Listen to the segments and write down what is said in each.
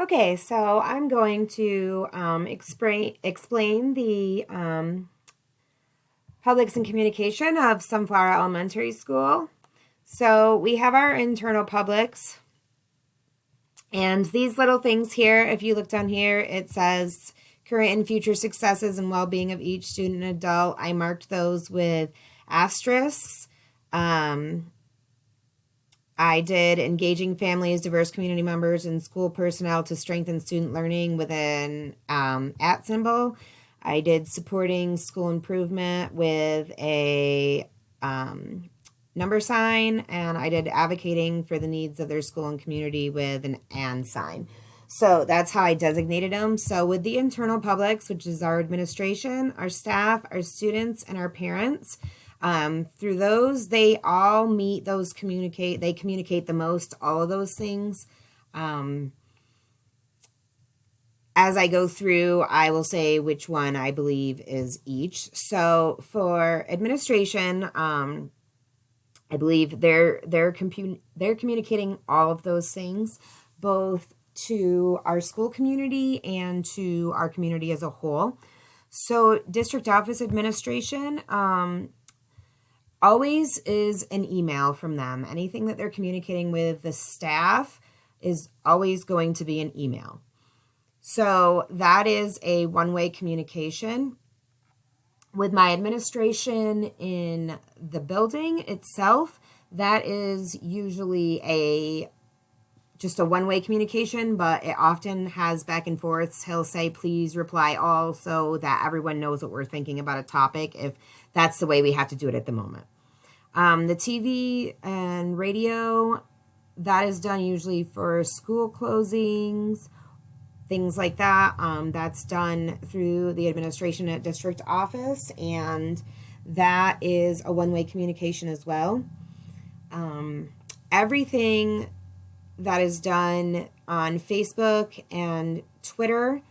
Okay, so I'm going to explain the publics and communication of Sunflower Elementary School. So we have our internal publics, and these little things here, if you look down here, it says current and future successes and well-being of each student and adult. I marked those with asterisks. I did engaging families, diverse community members, and school personnel to strengthen student learning with an @ symbol. I did supporting school improvement with a number sign, and I did advocating for the needs of their school and community with an and sign. So that's how I designated them. So with the internal publics, which is our administration, our staff, our students, and our parents, through those, they all meet those they communicate the most, all of those things. As I go through, I will say which one I believe is each. So for administration, I believe they're communicating all of those things, both to our school community and to our community as a whole. So district office administration, always is an email from them. Anything that they're communicating with the staff is always going to be an email. So that is a one-way communication. With my administration in the building itself, that is usually just a one-way communication, but it often has back and forths. He'll say, please reply all, so that everyone knows what we're thinking about a topic, if that's the way we have to do it at the moment. The TV and radio, that is done usually for school closings, things like that. That's done through the administration at district office, and that is a one-way communication as well. Everything that is done on Facebook and Twitter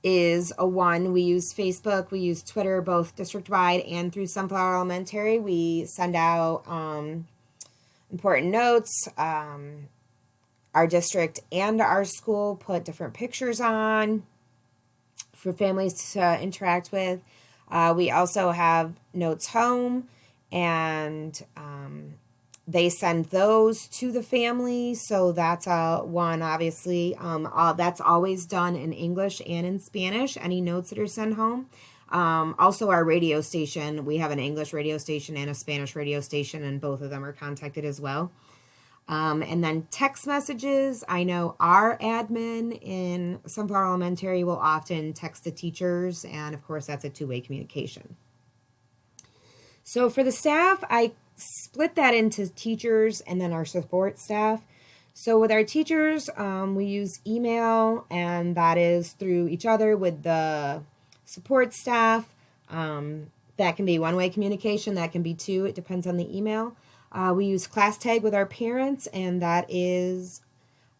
is a one. We use Facebook, we use Twitter, both district-wide and through Sunflower Elementary. We send out important notes. Our district and our school put different pictures on for families to interact with. We also have notes home, and they send those to the family. So that's one, obviously. That's always done in English and in Spanish, any notes that are sent home. Also, our radio station, we have an English radio station and a Spanish radio station, and both of them are contacted as well. And then text messages. I know our admin in Sunflower Elementary will often text the teachers, and of course that's a two-way communication. So for the staff, I split that into teachers and then our support staff. So with our teachers, we use email, and that is through each other. With the support staff, that can be one-way communication, that can be two, it depends on the email. We use class tag with our parents, and that is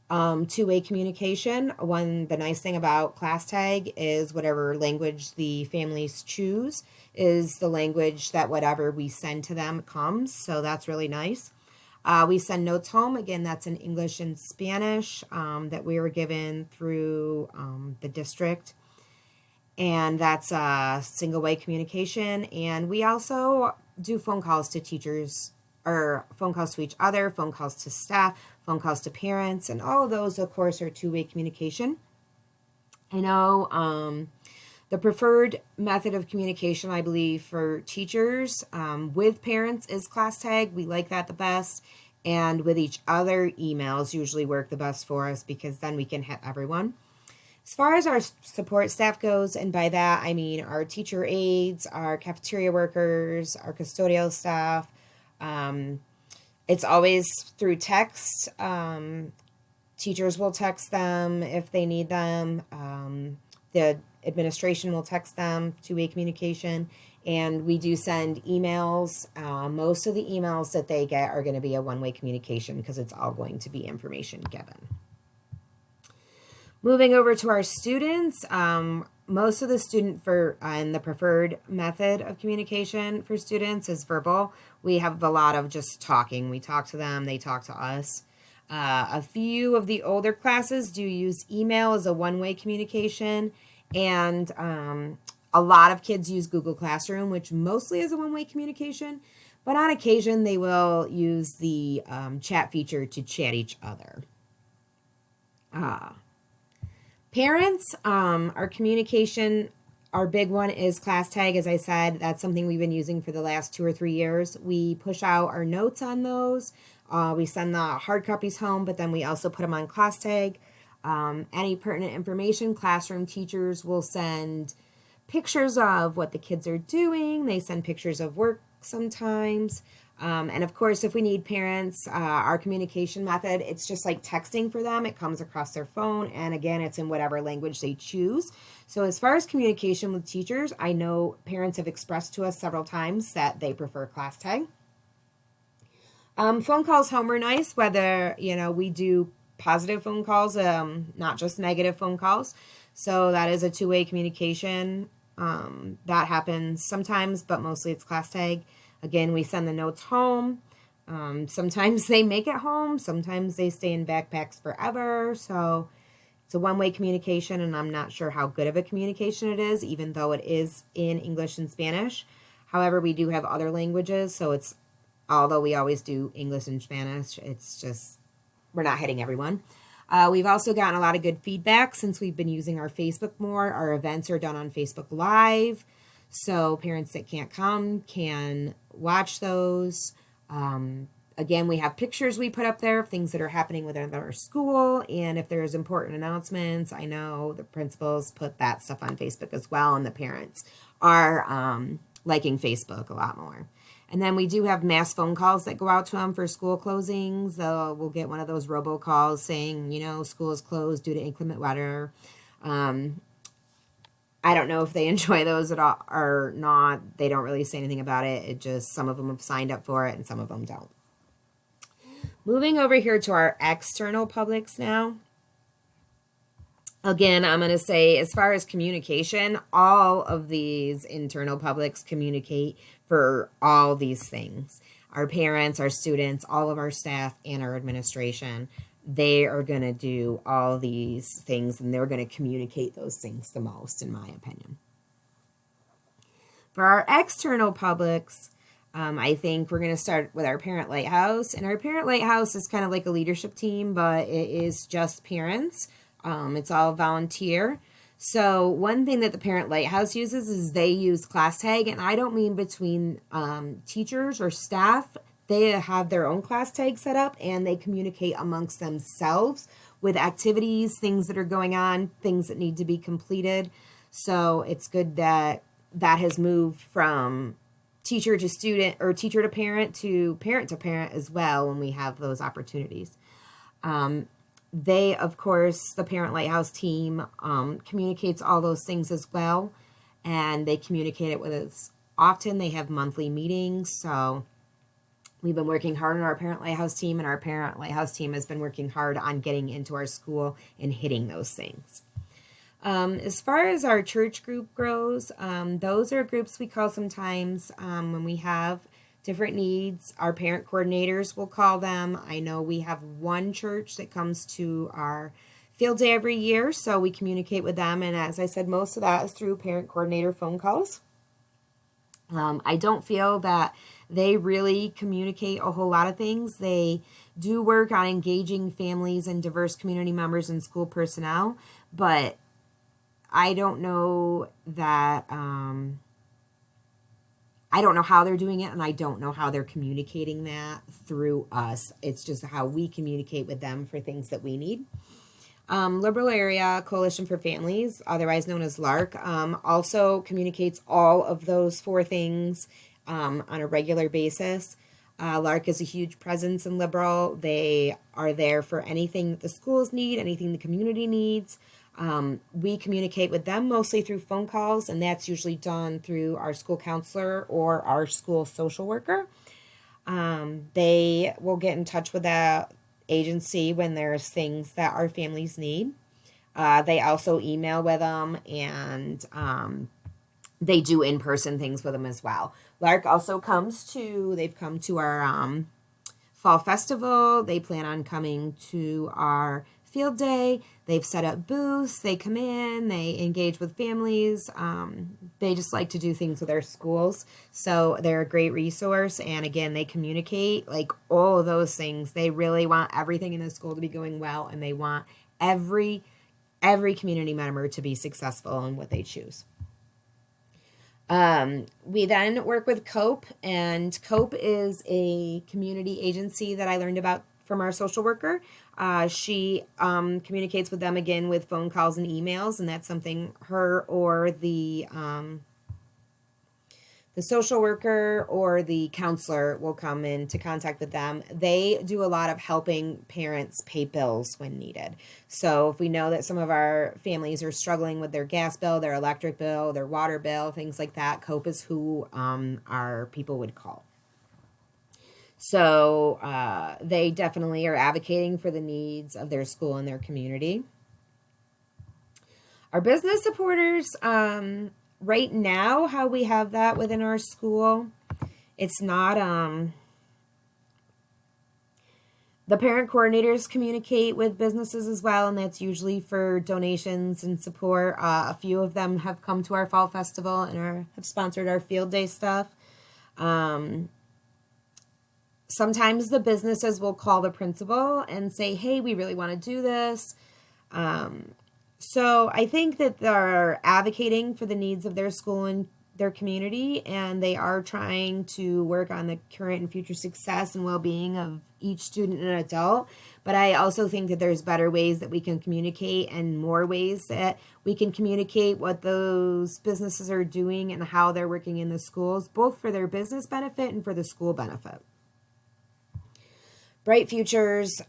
two-way communication. The nice thing about class tag is whatever language the families choose is the language that whatever we send to them comes. So that's really nice. We send notes home. Again, that's in English and Spanish that we were given through the district. And that's a single-way communication. And we also do phone calls to teachers, or phone calls to each other, phone calls to staff, phone calls to parents, and all of those, of course, are two-way communication. I know the preferred method of communication, I believe, for teachers with parents is class tag. We like that the best. And with each other, emails usually work the best for us, because then we can hit everyone. As far as our support staff goes, and by that I mean our teacher aides, our cafeteria workers, our custodial staff, it's always through text. Teachers will text them if they need them. The administration will text them, two-way communication. And we do send emails. Most of the emails that they get are going to be a one-way communication, because it's all going to be information given. Moving over to our students, most of the and the preferred method of communication for students is verbal. We have a lot of just talking. We talk to them, they talk to us. A few of the older classes do use email as a one-way communication, and a lot of kids use Google Classroom, which mostly is a one-way communication, but on occasion they will use the chat feature to chat each other. Parents, our communication, our big one is class tag. As I said, that's something we've been using for the last 2 or 3 years. We push out our notes on those. We send the hard copies home, but then we also put them on class tag. Any pertinent information, classroom teachers will send pictures of what the kids are doing. They send pictures of work sometimes. And of course, if we need parents, our communication method, it's just like texting for them. It comes across their phone. And again, it's in whatever language they choose. So as far as communication with teachers, I know parents have expressed to us several times that they prefer class tag. Phone calls home are nice, whether, we do positive phone calls, not just negative phone calls. So that is a two-way communication. That happens sometimes, but mostly it's class tag. Again, we send the notes home. Sometimes they make it home. Sometimes they stay in backpacks forever. So it's a one-way communication, and I'm not sure how good of a communication it is, even though it is in English and Spanish. However, we do have other languages, so although we always do English and Spanish, it's just, we're not hitting everyone. We've also gotten a lot of good feedback since we've been using our Facebook more. Our events are done on Facebook Live, so parents that can't come can watch those. Again, we have pictures we put up there of things that are happening within our school, and if there's important announcements, I know the principals put that stuff on Facebook as well, and the parents are liking Facebook a lot more. And then we do have mass phone calls that go out to them for school closings. We'll get one of those robocalls saying, school is closed due to inclement weather. I don't know if they enjoy those at all or not. They don't really say anything about it. It just, some of them have signed up for it and some of them don't. Moving over here to our external publics now. Again, I'm going to say, as far as communication, all of these internal publics communicate for all these things. Our parents, our students, all of our staff, and our administration, they are going to do all these things, and they're going to communicate those things the most, in my opinion. For our external publics, I think we're going to start with our Parent Lighthouse. And our Parent Lighthouse is kind of like a leadership team, but it is just parents. It's all volunteer. So one thing that the Parent Lighthouse uses is they use class tag, and I don't mean between teachers or staff. They have their own class tag set up, and they communicate amongst themselves with activities, things that are going on, things that need to be completed. So it's good that that has moved from teacher to student or teacher to parent to parent as well when we have those opportunities. They, of course, the Parent Lighthouse team communicates all those things as well, and they communicate it with us often. They have monthly meetings, so we've been working hard on our Parent Lighthouse team, and our Parent Lighthouse team has been working hard on getting into our school and hitting those things. As far as our church group goes, those are groups we call sometimes when we have different needs. Our parent coordinators will call them. I know we have one church that comes to our field day every year, so we communicate with them. And as I said, most of that is through parent coordinator phone calls. I don't feel that they really communicate a whole lot of things. They do work on engaging families and diverse community members and school personnel, but I don't know that, I don't know how they're doing it, and I don't know how they're communicating that through us. It's just how we communicate with them for things that we need. Liberal Area Coalition for Families, otherwise known as LARC, also communicates all of those 4 things on a regular basis. LARC is a huge presence in Liberal. They are there for anything that the schools need, anything the community needs. We communicate with them mostly through phone calls, and that's usually done through our school counselor or our school social worker. They will get in touch with that agency when there's things that our families need. They also email with them, and they do in-person things with them as well. LARC also they've come to our fall festival. They plan on coming to our field day. They've set up booths. They come in. They engage with families. They just like to do things with our schools. So they're a great resource. And again, they communicate like all of those things. They really want everything in the school to be going well, and they want every community member to be successful in what they choose. We then work with COPE, and COPE is a community agency that I learned about from our social worker. She communicates with them again with phone calls and emails, and that's something her or the social worker or the counselor will come into contact with them. They do a lot of helping parents pay bills when needed. So if we know that some of our families are struggling with their gas bill, their electric bill, their water bill, things like that, COPE is who our people would call. So they definitely are advocating for the needs of their school and their community. Our business supporters, right now, how we have that within our school, it's not, the parent coordinators communicate with businesses as well, and that's usually for donations and support. A few of them have come to our fall festival and have sponsored our field day stuff. Sometimes the businesses will call the principal and say, hey, we really want to do this. So I think that they're advocating for the needs of their school and their community, and they are trying to work on the current and future success and well-being of each student and adult. But I also think that there's better ways that we can communicate, and more ways that we can communicate what those businesses are doing and how they're working in the schools, both for their business benefit and for the school benefit. Bright Futures,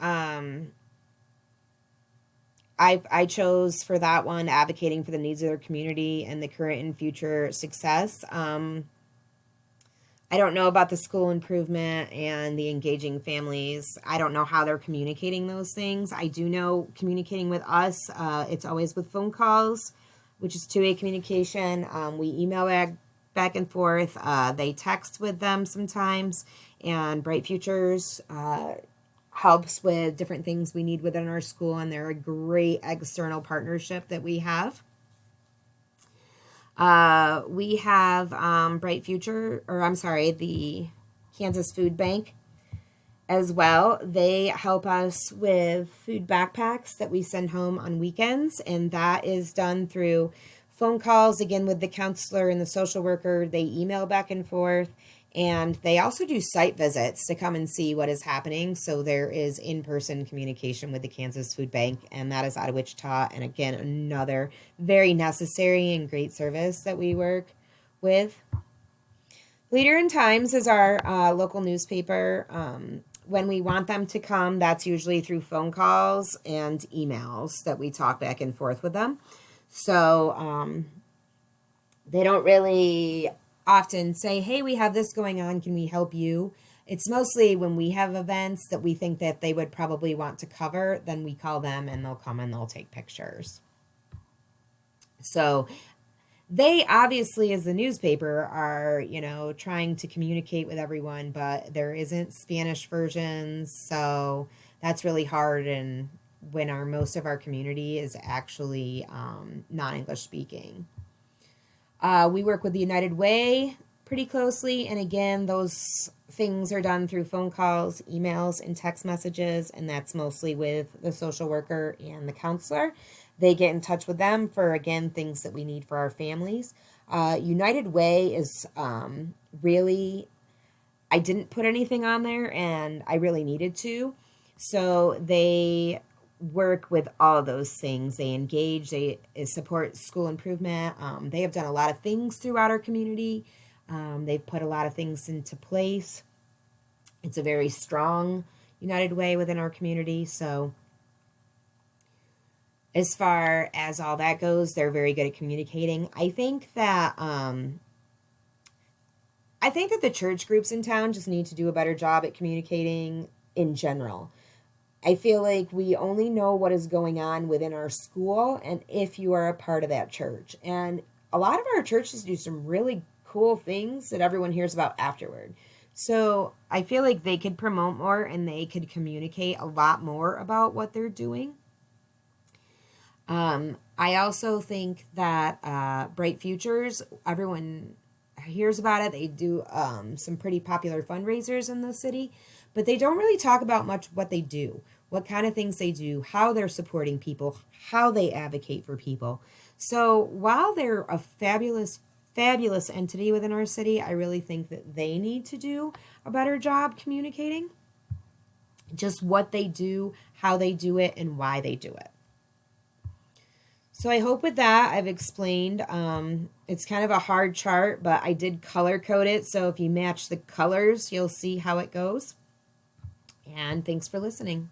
I chose for that one advocating for the needs of their community and the current and future success. I don't know about the school improvement and the engaging families. I don't know how they're communicating those things. I do know communicating with us, it's always with phone calls, which is two-way communication. We email back and forth. They text with them sometimes. And Bright Futures helps with different things we need within our school, and they're a great external partnership that we have. We have the Kansas Food Bank as well. They help us with food backpacks that we send home on weekends, and that is done through phone calls, again, with the counselor and the social worker. They email back and forth. And they also do site visits to come and see what is happening. So there is in-person communication with the Kansas Food Bank, and that is out of Wichita. And again, another very necessary and great service that we work with. Leader in Times is our local newspaper. When we want them to come, that's usually through phone calls and emails that we talk back and forth with them. So they don't really often say, hey, we have this going on, can we help you? It's mostly when we have events that we think that they would probably want to cover, then we call them and they'll come and they'll take pictures. So they obviously, as the newspaper, are, trying to communicate with everyone, but there isn't Spanish versions, so that's really hard, and when most of our community is actually non-English speaking. We work with the United Way pretty closely, and again, those things are done through phone calls, emails, and text messages, and that's mostly with the social worker and the counselor. They get in touch with them for, again, things that we need for our families. United Way is really, I didn't put anything on there, and I really needed to. So they work with all of those things. They engage, they support school improvement. They have done a lot of things throughout our community. They've put a lot of things into place. It's a very strong United Way within our community. So as far as all that goes, they're very good at communicating. I think that the church groups in town just need to do a better job at communicating in general. I feel like we only know what is going on within our school and if you are a part of that church. And a lot of our churches do some really cool things that everyone hears about afterward. So I feel like they could promote more and they could communicate a lot more about what they're doing. I also think that Bright Futures, everyone hears about it. They do some pretty popular fundraisers in the city, but they don't really talk about much what they do, what kind of things they do, how they're supporting people, how they advocate for people. So while they're a fabulous, fabulous entity within our city, I really think that they need to do a better job communicating just what they do, how they do it, and why they do it. So I hope with that I've explained. It's kind of a hard chart, but I did color code it. So if you match the colors, you'll see how it goes. And thanks for listening.